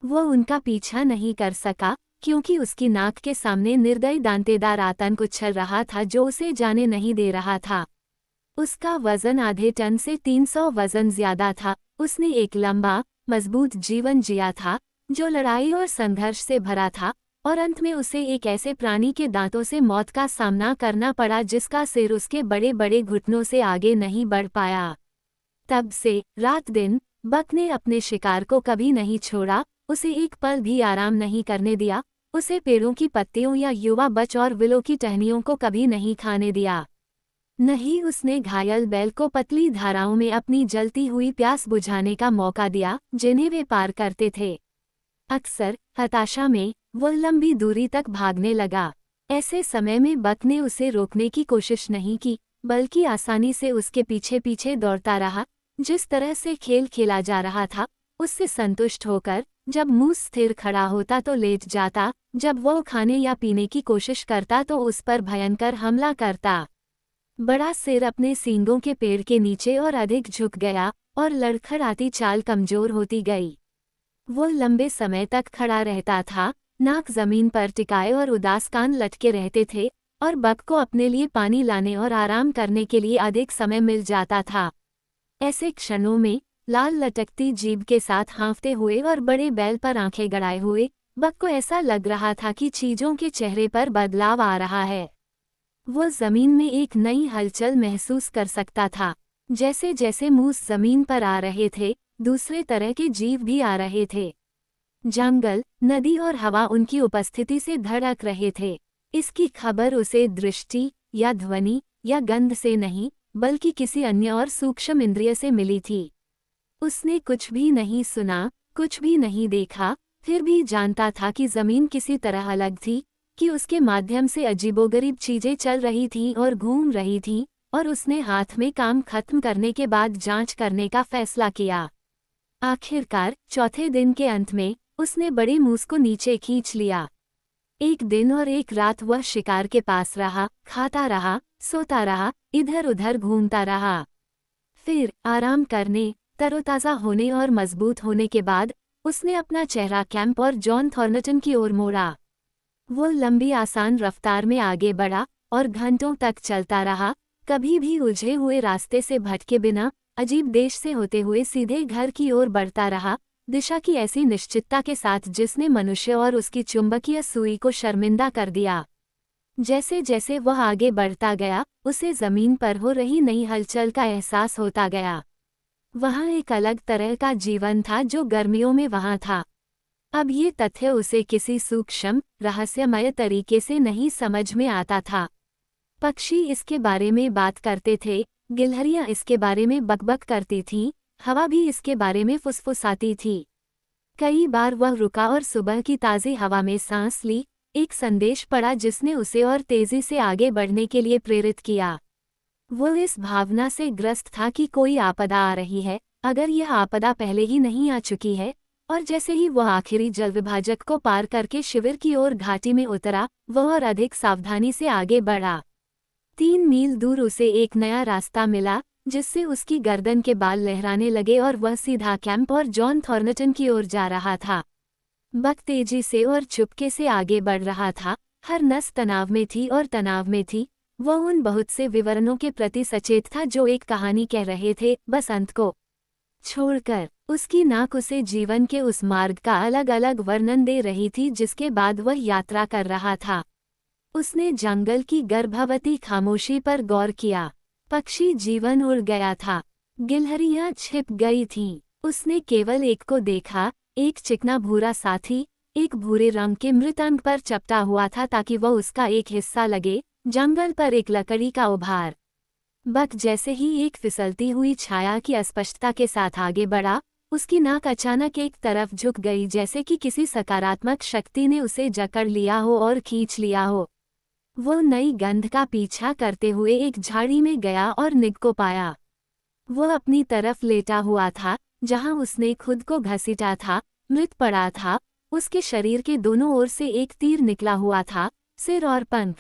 वो उनका पीछा नहीं कर सका, क्योंकि उसकी नाक के सामने निर्दयी दांतेदार आतंक उछल रहा था जो उसे जाने नहीं दे रहा था। उसका वजन आधे टन से 300 वजन ज्यादा था। उसने एक लंबा, मजबूत जीवन जिया था, जो लड़ाई और संघर्ष से भरा था, और अंत में उसे एक ऐसे प्राणी के दांतों से मौत का सामना करना पड़ा जिसका सिर उसके बड़े बड़े घुटनों से आगे नहीं बढ़ पाया। तब से रात दिन बक ने अपने शिकार को कभी नहीं छोड़ा, उसे एक पल भी आराम नहीं करने दिया, उसे पेड़ों की पत्तियों या युवा बच और विलों की टहनियों को कभी नहीं खाने दिया। नहीं उसने घायल बैल को पतली धाराओं में अपनी जलती हुई प्यास बुझाने का मौका दिया जिन्हें वे पार करते थे। अक्सर हताशा में वो लंबी दूरी तक भागने लगा। ऐसे समय में बक ने उसे रोकने की कोशिश नहीं की, बल्कि आसानी से उसके पीछे पीछे दौड़ता रहा। जिस तरह से खेल खेला जा रहा था, उससे संतुष्ट होकर जब मुंह स्थिर खड़ा होता तो लेट जाता, जब वो खाने या पीने की कोशिश करता तो उस पर भयंकर हमला करता। बड़ा सिर अपने सींगों के पेड़ के नीचे और अधिक झुक गया, और लड़खड़ाती चाल कमजोर होती गई। वो लंबे समय तक खड़ा रहता था, नाक जमीन पर टिकाए और उदास कान लटके रहते थे, और बक को अपने लिए पानी लाने और आराम करने के लिए अधिक समय मिल जाता था। ऐसे क्षणों में लाल लटकती जीभ के साथ हाँफते हुए और बड़े बैल पर आंखें गड़ाए हुए बक को ऐसा लग रहा था कि चीजों के चेहरे पर बदलाव आ रहा है। वो जमीन में एक नई हलचल महसूस कर सकता था। जैसे जैसे मूस जमीन पर आ रहे थे, दूसरे तरह के जीव भी आ रहे थे। जंगल, नदी और हवा उनकी उपस्थिति से धड़क रहे थे। इसकी खबर उसे दृष्टि या ध्वनि या गंध से नहीं, बल्कि किसी अन्य और सूक्ष्म इंद्रिय से मिली थी। उसने कुछ भी नहीं सुना, कुछ भी नहीं देखा, फिर भी जानता था कि जमीन किसी तरह अलग थी, कि उसके माध्यम से अजीबोगरीब चीजें चल रही थीं और घूम रही थीं, और उसने हाथ में काम खत्म करने के बाद जांच करने का फैसला किया। आखिरकार चौथे दिन के अंत में उसने बड़े मूस को नीचे खींच लिया। एक दिन और एक रात वह शिकार के पास रहा, खाता रहा, सोता रहा, इधर उधर घूमता रहा। फिर आराम करने, तरोताज़ा होने और मजबूत होने के बाद उसने अपना चेहरा कैंप और जॉन थॉर्नटन की ओर मोड़ा। वो लंबी आसान रफ्तार में आगे बढ़ा और घंटों तक चलता रहा, कभी भी उलझे हुए रास्ते से भटके बिना, अजीब देश से होते हुए सीधे घर की ओर बढ़ता रहा, दिशा की ऐसी निश्चितता के साथ जिसने मनुष्य और उसकी चुंबकीय सुई को शर्मिंदा कर दिया। जैसे जैसे वह आगे बढ़ता गया, उसे जमीन पर हो रही नई हलचल का एहसास होता गया। वहाँ एक अलग तरह का जीवन था जो गर्मियों में वहाँ था। अब ये तथ्य उसे किसी सूक्ष्म, रहस्यमय तरीके से नहीं समझ में आता था। पक्षी इसके बारे में बात करते थे, गिलहरियां इसके बारे में बकबक करती थीं, हवा भी इसके बारे में फुसफुसाती थी। कई बार वह रुका और सुबह की ताज़ी हवा में सांस ली, एक संदेश पड़ा जिसने उसे और तेजी से आगे बढ़ने के लिए प्रेरित किया। वो इस भावना से ग्रस्त था कि कोई आपदा आ रही है, अगर यह आपदा पहले ही नहीं आ चुकी है, और जैसे ही वह आखिरी जलविभाजक को पार करके शिविर की ओर घाटी में उतरा, वह और अधिक सावधानी से आगे बढ़ा। 3 मील दूर उसे एक नया रास्ता मिला, जिससे उसकी गर्दन के बाल लहराने लगे और वह सीधा कैंप और जॉन थॉर्नटन की ओर जा रहा था। बक तेजी से और चुपके से आगे बढ़ रहा था, हर नस तनाव में थी और तनाव में थी। वह उन बहुत से विवरणों के प्रति सचेत था जो एक कहानी कह रहे थे, बस अंत को छोड़कर। उसकी नाक उसे जीवन के उस मार्ग का अलग अलग वर्णन दे रही थी जिसके बाद वह यात्रा कर रहा था। उसने जंगल की गर्भवती खामोशी पर गौर किया। पक्षी जीवन उड़ गया था, गिलहरियां छिप गई थीं। उसने केवल एक को देखा, एक चिकना भूरा साथी, एक भूरे रंग के मृत अंग पर चपटा हुआ था ताकि वह उसका एक हिस्सा लगे, जंगल पर एक लकड़ी का उभार। बक जैसे ही एक फिसलती हुई छाया की अस्पष्टता के साथ आगे बढ़ा, उसकी नाक अचानक एक तरफ झुक गई जैसे कि किसी सकारात्मक शक्ति ने उसे जकड़ लिया हो और खींच लिया हो। वो नई गंध का पीछा करते हुए एक झाड़ी में गया और निग को पाया। वो अपनी तरफ लेटा हुआ था, जहां उसने खुद को घसीटा था, मृत पड़ा था। उसके शरीर के दोनों ओर से एक तीर निकला हुआ था, सिर और पंख।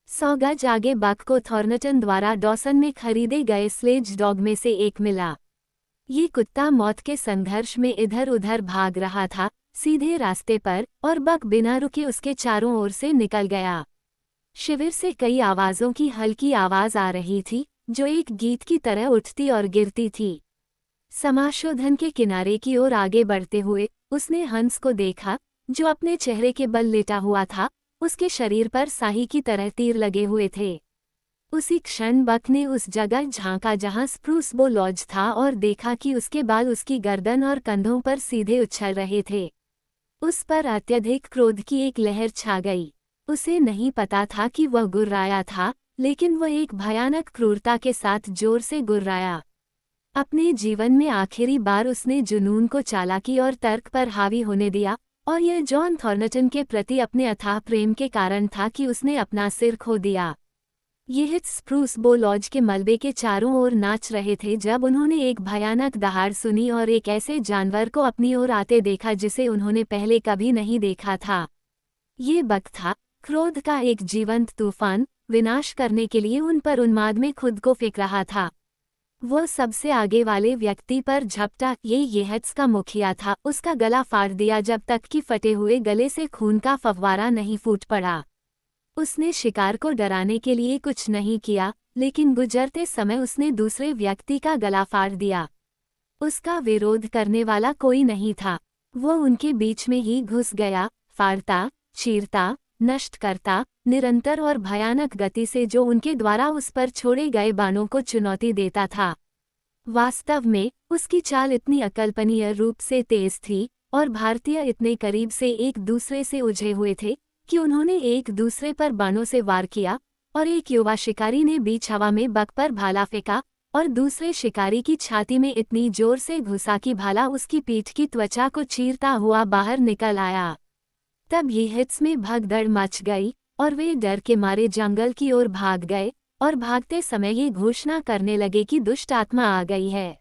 100 गज आगे बक को थॉर्नटन द्वारा डॉसन में खरीदे गए स्लेज डॉग में से एक मिला। ये कुत्ता मौत के संघर्ष में इधर उधर भाग रहा था, सीधे रास्ते पर, और बक बिना रुके उसके चारों ओर से निकल गया। शिविर से कई आवाज़ों की हल्की आवाज़ आ रही थी, जो एक गीत की तरह उठती और गिरती थी। समाशोधन के किनारे की ओर आगे बढ़ते हुए उसने हंस को देखा, जो अपने चेहरे के बल लेटा हुआ था। उसके शरीर पर साही की तरह तीर लगे हुए थे। उसी क्षण बक ने उस जगह झांका जहां स्प्रूस बो लॉज था और देखा कि उसके बाल उसकी गर्दन और कंधों पर सीधे उछल रहे थे। उस पर अत्यधिक क्रोध की एक लहर छा गई। उसे नहीं पता था कि वह गुर्राया था, लेकिन वह एक भयानक क्रूरता के साथ जोर से गुर्राया। अपने जीवन में आखिरी बार उसने जुनून को चालाकी और तर्क पर हावी होने दिया, और यह जॉन थॉर्नटन के प्रति अपने अथाह प्रेम के कारण था कि उसने अपना सिर खो दिया। ये हिट्स स्प्रूस बो लॉज के मलबे के चारों ओर नाच रहे थे जब उन्होंने एक भयानक दहाड़ सुनी और एक ऐसे जानवर को अपनी ओर आते देखा जिसे उन्होंने पहले कभी नहीं देखा था। ये बक था, क्रोध का एक जीवंत तूफान, विनाश करने के लिए उन पर उन्माद में खुद को फेंक रहा था। वह सबसे आगे वाले व्यक्ति पर झपटा। ये येहट्स का मुखिया था। उसका गला फाड़ दिया जब तक कि फटे हुए गले से खून का फव्वारा नहीं फूट पड़ा। उसने शिकार को डराने के लिए कुछ नहीं किया, लेकिन गुजरते समय उसने दूसरे व्यक्ति का गला फाड़ दिया। उसका विरोध करने वाला कोई नहीं था। वो उनके बीच में ही घुस गया, फाड़ता, चीरता, नष्ट करता, निरंतर और भयानक गति से, जो उनके द्वारा उस पर छोड़े गए बाणों को चुनौती देता था। वास्तव में उसकी चाल इतनी अकल्पनीय रूप से तेज थी, और भारतीय इतने करीब से एक दूसरे से उलझे हुए थे कि उन्होंने एक दूसरे पर बाणों से वार किया, और एक युवा शिकारी ने बीच हवा में बक पर भाला फेंका और दूसरे शिकारी की छाती में इतनी जोर से घुसा कि भाला उसकी पीठ की त्वचा को चीरता हुआ बाहर निकल आया। तब ये हिट्स में भगदड़ मच गई और वे डर के मारे जंगल की ओर भाग गए, और भागते समय ये घोषणा करने लगे कि दुष्ट आत्मा आ गई है।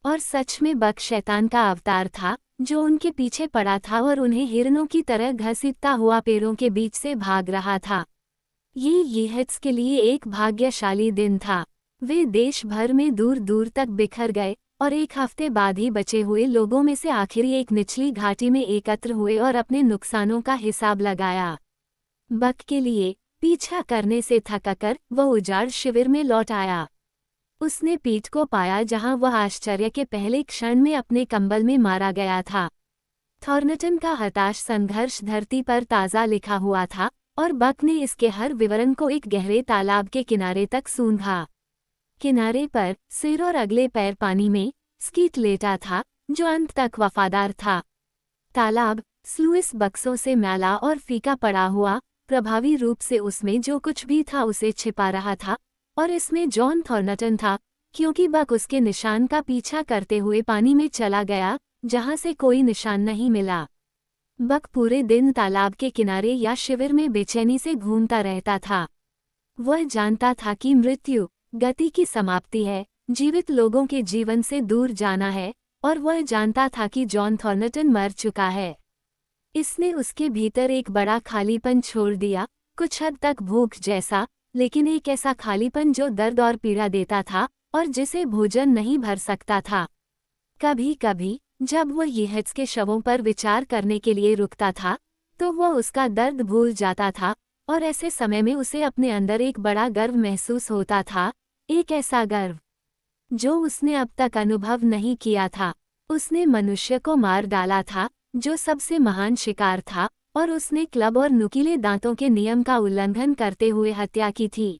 और सच में बक शैतान का अवतार था, जो उनके पीछे पड़ा था और उन्हें हिरणों की तरह घसीटता हुआ पेड़ों के बीच से भाग रहा था। ये येहट्स के लिए एक भाग्यशाली दिन था। वे देश भर में दूर दूर तक बिखर गए, और एक हफ्ते बाद ही बचे हुए लोगों में से आखिरी एक निचली घाटी में एकत्र हुए और अपने नुकसानों का हिसाब लगाया। बक के लिए पीछा करने से थककर वह उजाड़ शिविर में लौट आया। उसने पीठ को पाया जहां वह आश्चर्य के पहले क्षण में अपने कंबल में मारा गया था। थॉर्नटन का हताश संघर्ष धरती पर ताज़ा लिखा हुआ था, और बक ने इसके हर विवरण को एक गहरे तालाब के किनारे तक सूंघा। किनारे पर सिर और अगले पैर पानी में स्कीट लेटा था, जो अंत तक वफादार था। तालाब स्लूइस बक्सों से मैला और फीका पड़ा हुआ, प्रभावी रूप से उसमें जो कुछ भी था उसे छिपा रहा था, और इसमें जॉन थॉर्नटन था, क्योंकि बक उसके निशान का पीछा करते हुए पानी में चला गया, जहां से कोई निशान नहीं मिला। बक पूरे दिन तालाब के किनारे या शिविर में बेचैनी से घूमता रहता था। वह जानता था कि मृत्यु गति की समाप्ति है, जीवित लोगों के जीवन से दूर जाना है, और वह जानता था कि जॉन थॉर्नटन मर चुका है। इसने उसके भीतर एक बड़ा खालीपन छोड़ दिया, कुछ हद तक भूख जैसा, लेकिन एक ऐसा खालीपन जो दर्द और पीड़ा देता था और जिसे भोजन नहीं भर सकता था। कभी कभी जब वह येहट्स के शवों पर विचार करने के लिए रुकता था, तो वह उसका दर्द भूल जाता था, और ऐसे समय में उसे अपने अंदर एक बड़ा गर्व महसूस होता था, एक ऐसा गर्व जो उसने अब तक अनुभव नहीं किया था। उसने मनुष्य को मार डाला था, जो सबसे महान शिकार था, और उसने क्लब और नुकीले दांतों के नियम का उल्लंघन करते हुए हत्या की थी।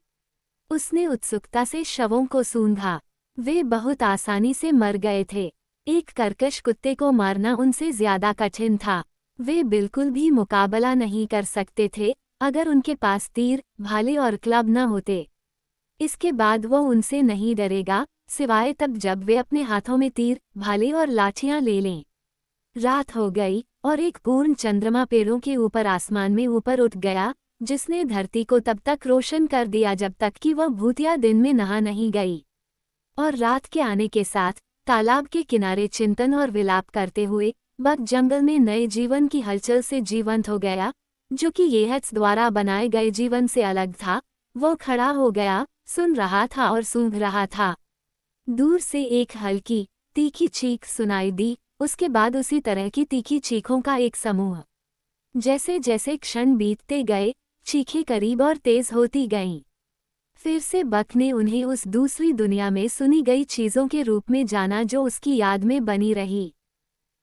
उसने उत्सुकता से शवों को सूंघा। वे बहुत आसानी से मर गए थे। एक कर्कश कुत्ते को मारना उनसे ज्यादा कठिन था। वे बिल्कुल भी मुकाबला नहीं कर सकते थे अगर उनके पास तीर, भाले और क्लब न होते। इसके बाद वो उनसे नहीं डरेगा, सिवाय तब जब वे अपने हाथों में तीर, भाले और लाठियां ले लें। रात हो गई और एक पूर्ण चंद्रमा पेड़ों के ऊपर आसमान में ऊपर उठ गया, जिसने धरती को तब तक रोशन कर दिया जब तक कि वह भूतिया दिन में नहा नहीं गई। और रात के आने के साथ तालाब के किनारे चिंतन और विलाप करते हुए बक जंगल में नए जीवन की हलचल से जीवंत हो गया, जो कि येहत्स द्वारा बनाए गए जीवन से अलग था। वो खड़ा हो गया, सुन रहा था और सूंघ रहा था। दूर से एक हल्की तीखी चीख सुनाई दी, उसके बाद उसी तरह की तीखी चीखों का एक समूह। जैसे जैसे क्षण बीतते गए, चीखें करीब और तेज होती गईं। फिर से बक ने उन्हें उस दूसरी दुनिया में सुनी गई चीजों के रूप में जाना जो उसकी याद में बनी रही।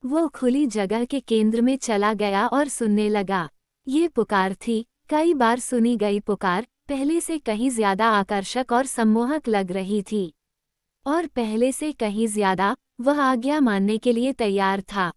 वो खुली जगह के केंद्र में चला गया और सुनने लगा। ये पुकार थी, कई बार सुनी गई पुकार, पहले से कहीं ज्यादा आकर्षक और सम्मोहक लग रही थी। और पहले से कहीं ज्यादा वह आज्ञा मानने के लिए तैयार था।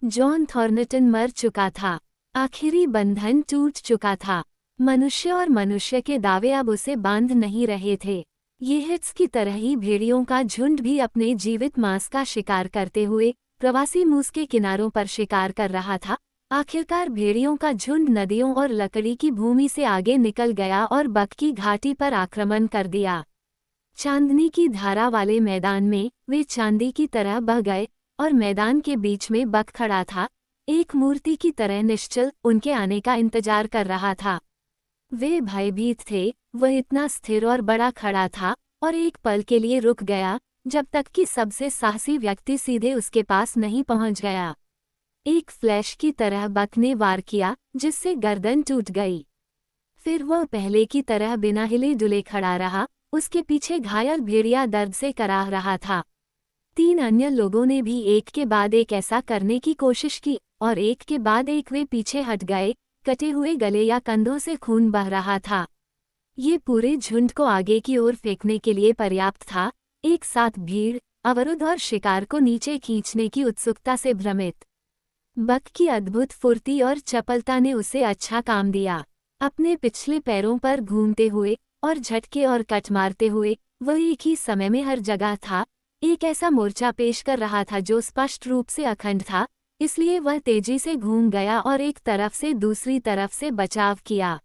जॉन थॉर्नटन मर चुका था। आखिरी बंधन टूट चुका था। मनुष्य और मनुष्य के दावे अब उसे बांध नहीं रहे थे। येहत्स की तरह ही भेड़ियों का झुंड भी अपने जीवित मांस का शिकार करते हुए प्रवासी मूस के किनारों पर शिकार कर रहा था। आखिरकार भेड़ियों का झुंड नदियों और लकड़ी की भूमि से आगे निकल गया और बक की घाटी पर आक्रमण कर दिया। चांदनी की धारा वाले मैदान में वे चांदी की तरह बह गए और मैदान के बीच में बक खड़ा था, एक मूर्ति की तरह निश्चल, उनके आने का इंतजार कर रहा था। वे भयभीत थे, वह इतना स्थिर और बड़ा खड़ा था और एक पल के लिए रुक गया, जब तक कि सबसे साहसी व्यक्ति सीधे उसके पास नहीं पहुंच गया। एक फ्लैश की तरह बक ने वार किया, जिससे गर्दन टूट गई। फिर वह पहले की तरह बिना हिले डुले खड़ा रहा, उसके पीछे घायल भेड़िया दर्द से कराह रहा था। 3 अन्य लोगों ने भी एक के बाद एक ऐसा करने की कोशिश की और एक के बाद एक वे पीछे हट गए, कटे हुए गले या कंधों से खून बह रहा था। ये पूरे झुंड को आगे की ओर फेंकने के लिए पर्याप्त था, एक साथ भीड़, अवरुद्ध और शिकार को नीचे खींचने की उत्सुकता से भ्रमित। बक की अद्भुत फुर्ती और चपलता ने उसे अच्छा काम दिया। अपने पिछले पैरों पर घूमते हुए और झटके और कट मारते हुए वह एक ही समय में हर जगह था, एक ऐसा मोर्चा पेश कर रहा था जो स्पष्ट रूप से अखंड था, इसलिए वह तेजी से घूम गया और एक तरफ से दूसरी तरफ से बचाव किया।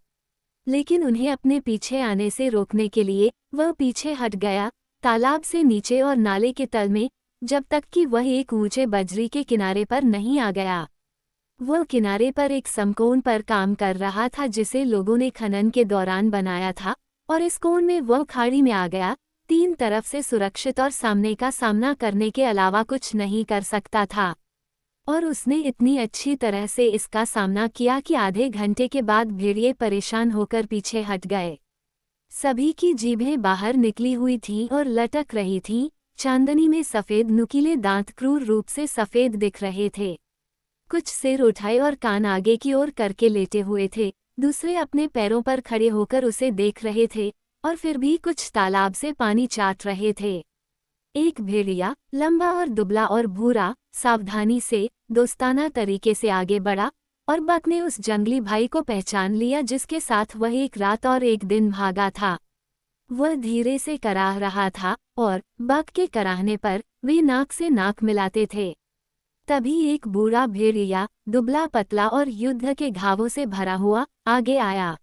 लेकिन उन्हें अपने पीछे आने से रोकने के लिए वह पीछे हट गया, तालाब से नीचे और नाले के तल में, जब तक कि वह एक ऊंचे बजरी के किनारे पर नहीं आ गया। वह किनारे पर एक समकोण पर काम कर रहा था जिसे लोगों ने खनन के दौरान बनाया था, और इस कोण में वह खाड़ी में आ गया, 3 तरफ से सुरक्षित और सामने का सामना करने के अलावा कुछ नहीं कर सकता था। और उसने इतनी अच्छी तरह से इसका सामना किया कि आधे घंटे के बाद भेड़िए परेशान होकर पीछे हट गए। सभी की जीभें बाहर निकली हुई थीं और लटक रही थीं, चांदनी में सफ़ेद नुकीले दांत क्रूर रूप से सफ़ेद दिख रहे थे। कुछ सिर उठाए और कान आगे की ओर करके लेटे हुए थे, दूसरे अपने पैरों पर खड़े होकर उसे देख रहे थे, और फिर भी कुछ तालाब से पानी चाट रहे थे। एक भेड़िया, लंबा और दुबला और भूरा, सावधानी से, दोस्ताना तरीके से आगे बढ़ा, और बक ने उस जंगली भाई को पहचान लिया जिसके साथ वह एक रात और एक दिन भागा था। वह धीरे से कराह रहा था, और बक के कराहने पर वे नाक से नाक मिलाते थे। तभी एक बूढ़ा भेड़िया, दुबला पतला और युद्ध के घावों से भरा हुआ, आगे आया।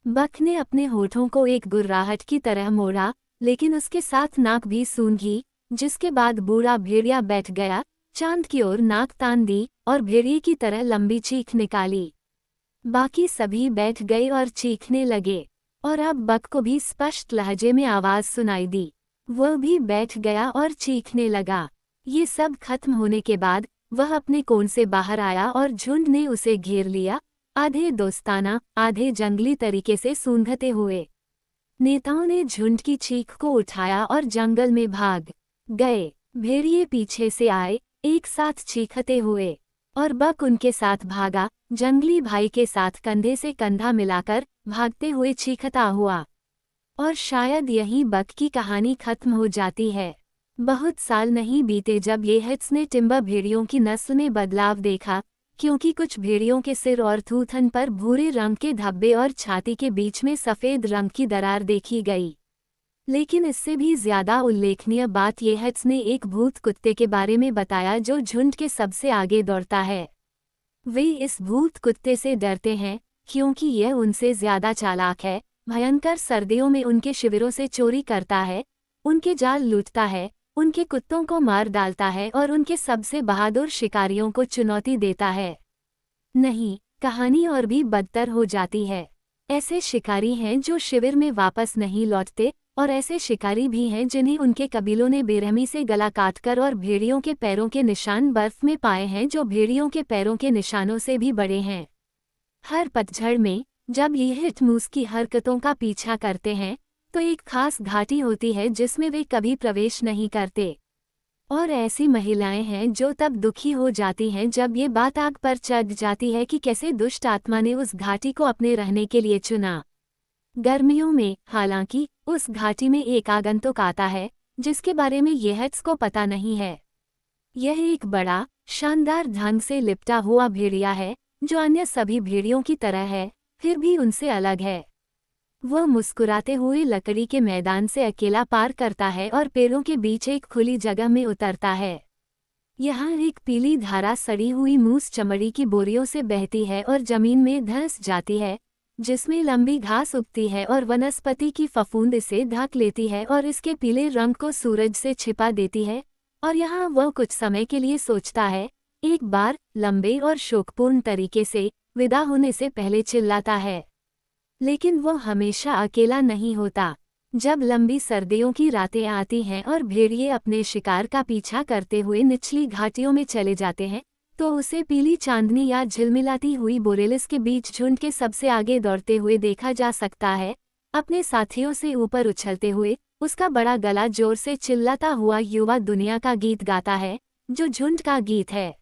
बक ने अपने होठों को एक गुर्राहट की तरह मोड़ा, लेकिन उसके साथ नाक भी सूंघी, जिसके बाद बूढ़ा भेड़िया बैठ गया, चांद की ओर नाक तान दी और भेड़िए की तरह लंबी चीख निकाली। बाकी सभी बैठ गए और चीखने लगे, और अब बक को भी स्पष्ट लहजे में आवाज सुनाई दी। वह भी बैठ गया और चीखने लगा। ये सब खत्म होने के बाद वह अपने कोण से बाहर आया और झुंड ने उसे घेर लिया, आधे दोस्ताना, आधे जंगली तरीके से सूंघते हुए। नेताओं ने झुंड की चीख को उठाया और जंगल में भाग गए। भेड़िए पीछे से आए, एक साथ चीखते हुए, और बक उनके साथ भागा, जंगली भाई के साथ कंधे से कंधा मिलाकर भागते हुए चीखता हुआ। और शायद यहीं बक की कहानी खत्म हो जाती है। बहुत साल नहीं बीते जब येहत्स ने टिम्बर भेड़ियों की नस्ल में बदलाव देखा, क्योंकि कुछ भेड़ियों के सिर और थूथन पर भूरे रंग के धब्बे और छाती के बीच में सफ़ेद रंग की दरार देखी गई। लेकिन इससे भी ज्यादा उल्लेखनीय बात येहत्स ने एक भूत कुत्ते के बारे में बताया जो झुंड के सबसे आगे दौड़ता है। वे इस भूत कुत्ते से डरते हैं क्योंकि यह उनसे ज्यादा चालाक है, भयंकर सर्दियों में उनके शिविरों से चोरी करता है, उनके जाल लूटता है, उनके कुत्तों को मार डालता है और उनके सबसे बहादुर शिकारियों को चुनौती देता है। नहीं, कहानी और भी बदतर हो जाती है। ऐसे शिकारी हैं जो शिविर में वापस नहीं लौटते, और ऐसे शिकारी भी हैं जिन्हें उनके कबीलों ने बेरहमी से गला काटकर और भेड़ियों के पैरों के निशान बर्फ में पाए हैं जो भेड़ियों के पैरों के निशानों से भी बड़े हैं। हर पतझड़ में जब ये हिटमूस की हरकतों का पीछा करते हैं तो एक खास घाटी होती है जिसमें वे कभी प्रवेश नहीं करते। और ऐसी महिलाएं हैं जो तब दुखी हो जाती हैं जब ये बात आग पर चढ़ जाती है कि कैसे दुष्ट आत्मा ने उस घाटी को अपने रहने के लिए चुना। गर्मियों में हालांकि उस घाटी में एक आगंतुक आता है जिसके बारे में येहट्स को पता नहीं है। यह एक बड़ा शानदार ढंग से लिपटा हुआ भेड़िया है जो अन्य सभी भेड़ियों की तरह है, फिर भी उनसे अलग है। वह मुस्कुराते हुए लकड़ी के मैदान से अकेला पार करता है और पेड़ों के बीच एक खुली जगह में उतरता है। यहाँ एक पीली धारा सड़ी हुई मूस चमड़ी की बोरियों से बहती है और जमीन में धंस जाती है, जिसमें लंबी घास उगती है और वनस्पति की फफूंद इसे ढक लेती है और इसके पीले रंग को सूरज से छिपा देती है। और यहाँ वह कुछ समय के लिए सोचता है, एक बार लंबे और शोकपूर्ण तरीके से विदा होने से पहले चिल्लाता है। लेकिन वो हमेशा अकेला नहीं होता। जब लंबी सर्दियों की रातें आती हैं और भेड़िए अपने शिकार का पीछा करते हुए निचली घाटियों में चले जाते हैं, तो उसे पीली चांदनी या झिलमिलाती हुई बोरेलिस के बीच झुंड के सबसे आगे दौड़ते हुए देखा जा सकता है, अपने साथियों से ऊपर उछलते हुए। उसका बड़ा गला जोर से चिल्लाता हुआ युवा दुनिया का गीत गाता है, जो झुंड का गीत है।